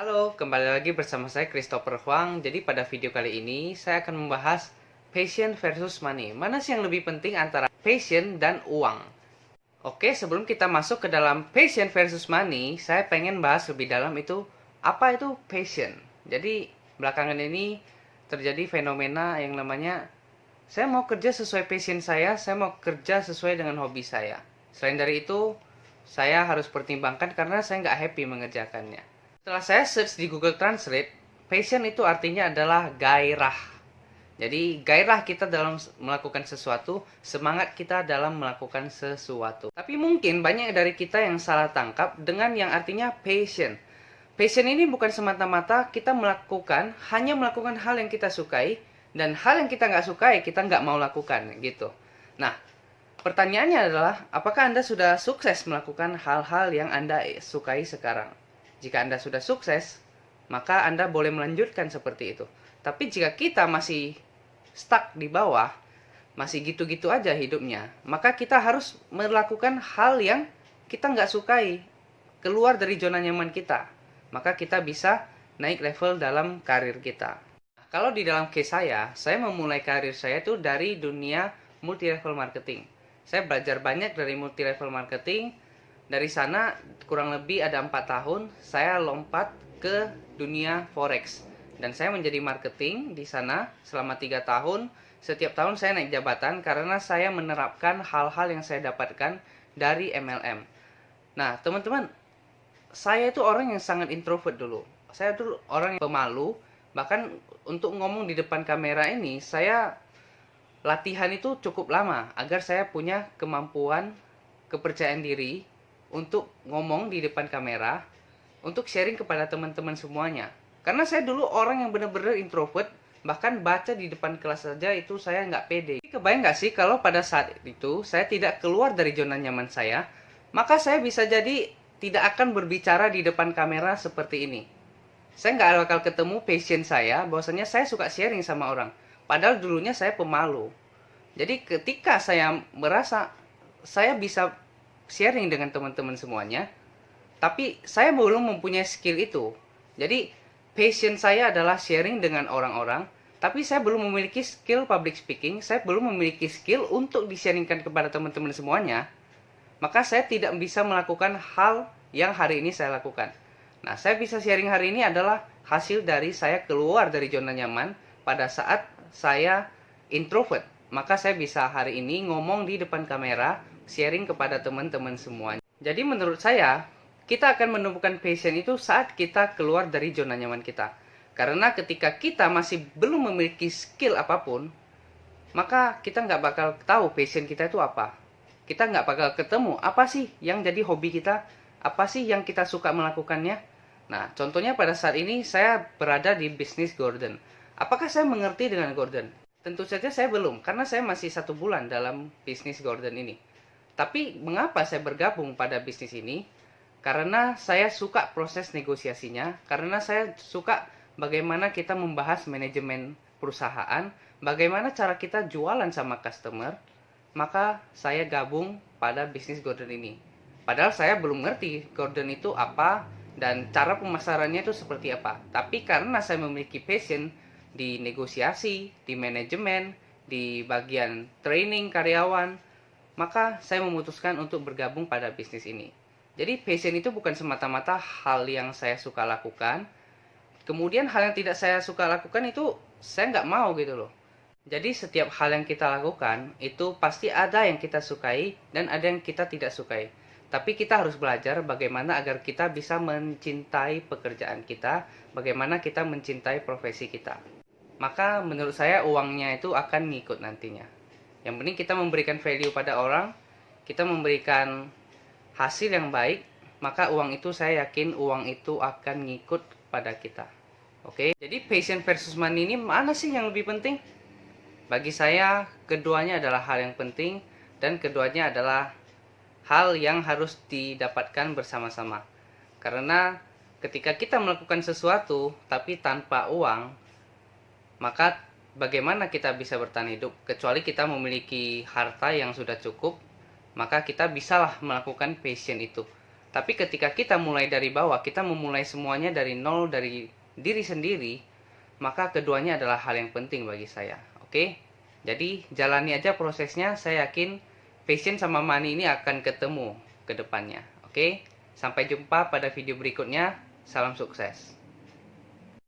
Halo, kembali lagi bersama saya Christopher Huang. Jadi pada video kali ini saya akan membahas passion versus money. Mana sih yang lebih penting antara passion dan uang? Oke, sebelum kita masuk ke dalam passion versus money, saya pengen bahas lebih dalam itu apa itu passion. Jadi belakangan ini terjadi fenomena yang namanya saya mau kerja sesuai passion saya mau kerja sesuai dengan hobi saya. Selain dari itu, saya harus pertimbangkan karena saya nggak happy mengerjakannya. Setelah saya search di Google Translate, passion itu artinya adalah gairah. Jadi gairah kita dalam melakukan sesuatu, semangat kita dalam melakukan sesuatu. Tapi mungkin banyak dari kita yang salah tangkap dengan yang artinya passion. Passion ini bukan semata-mata kita hanya melakukan hal yang kita sukai, dan hal yang kita nggak sukai, kita nggak mau lakukan, gitu. Nah, pertanyaannya adalah, apakah Anda sudah sukses melakukan hal-hal yang Anda sukai sekarang? Jika Anda sudah sukses, maka Anda boleh melanjutkan seperti itu. Tapi jika kita masih stuck di bawah, masih gitu-gitu aja hidupnya, maka kita harus melakukan hal yang kita nggak sukai, keluar dari zona nyaman kita. Maka kita bisa naik level dalam karir kita. Kalau di dalam case saya memulai karir saya itu dari dunia multi level marketing. Saya belajar banyak dari multi level marketing. Dari sana kurang lebih ada 4 tahun saya lompat ke dunia forex. Dan saya menjadi marketing di sana selama 3 tahun. Setiap tahun saya naik jabatan karena saya menerapkan hal-hal yang saya dapatkan dari MLM. Nah, teman-teman, saya itu orang yang sangat introvert dulu. Saya dulu orang yang pemalu. Bahkan untuk ngomong di depan kamera ini, saya latihan itu cukup lama agar saya punya kemampuan, kepercayaan diri untuk ngomong di depan kamera, untuk sharing kepada teman-teman semuanya. Karena saya dulu orang yang benar-benar introvert, bahkan baca di depan kelas saja itu saya nggak pede. Kebayang nggak sih kalau pada saat itu saya tidak keluar dari zona nyaman saya, maka saya bisa jadi tidak akan berbicara di depan kamera seperti ini. Saya nggak bakal ketemu passion saya, bahwasanya saya suka sharing sama orang. Padahal dulunya saya pemalu. Jadi ketika saya merasa saya bisa sharing dengan teman-teman semuanya, tapi saya belum mempunyai skill itu. Jadi passion saya adalah sharing dengan orang-orang, tapi saya belum memiliki skill public speaking, saya belum memiliki skill untuk di-sharingkan kepada teman-teman semuanya. Maka saya tidak bisa melakukan hal yang hari ini saya lakukan. Nah, saya bisa sharing hari ini adalah hasil dari saya keluar dari zona nyaman pada saat saya introvert. Maka saya bisa hari ini ngomong di depan kamera, sharing kepada teman-teman semuanya. Jadi menurut saya, kita akan menemukan passion itu saat kita keluar dari zona nyaman kita. Karena ketika kita masih belum memiliki skill apapun, maka kita nggak bakal tahu passion kita itu apa. Kita nggak bakal ketemu apa sih yang jadi hobi kita, apa sih yang kita suka melakukannya. Nah, contohnya pada saat ini saya berada di bisnis Gordon. Apakah saya mengerti dengan Gordon? Tentu saja saya belum, karena saya masih 1 bulan dalam bisnis Gordon ini. Tapi mengapa saya bergabung pada bisnis ini? Karena saya suka proses negosiasinya, karena saya suka bagaimana kita membahas manajemen perusahaan, bagaimana cara kita jualan sama customer, maka saya gabung pada bisnis Gordon ini. Padahal saya belum ngerti Gordon itu apa dan cara pemasarannya itu seperti apa. Tapi karena saya memiliki passion di negosiasi, di manajemen, di bagian training karyawan, maka saya memutuskan untuk bergabung pada bisnis ini. Jadi passion itu bukan semata-mata hal yang saya suka lakukan. Kemudian hal yang tidak saya suka lakukan itu saya nggak mau gitu loh. Jadi setiap hal yang kita lakukan itu pasti ada yang kita sukai dan ada yang kita tidak sukai. Tapi kita harus belajar bagaimana agar kita bisa mencintai pekerjaan kita, bagaimana kita mencintai profesi kita. Maka menurut saya uangnya itu akan ngikut nantinya. Yang penting kita memberikan value pada orang, kita memberikan hasil yang baik, maka uang itu saya yakin uang itu akan ngikut pada kita. Oke, jadi passion versus money ini mana sih yang lebih penting? Bagi saya, keduanya adalah hal yang penting dan keduanya adalah hal yang harus didapatkan bersama-sama. Karena ketika kita melakukan sesuatu tapi tanpa uang, maka bagaimana kita bisa bertahan hidup? Kecuali kita memiliki harta yang sudah cukup, maka kita bisalah melakukan passion itu. Tapi ketika kita mulai dari bawah, kita memulai semuanya dari nol, dari diri sendiri, maka keduanya adalah hal yang penting bagi saya. Oke? Jadi jalani aja prosesnya, saya yakin passion sama money ini akan ketemu ke depannya. Oke? Sampai jumpa pada video berikutnya. Salam sukses.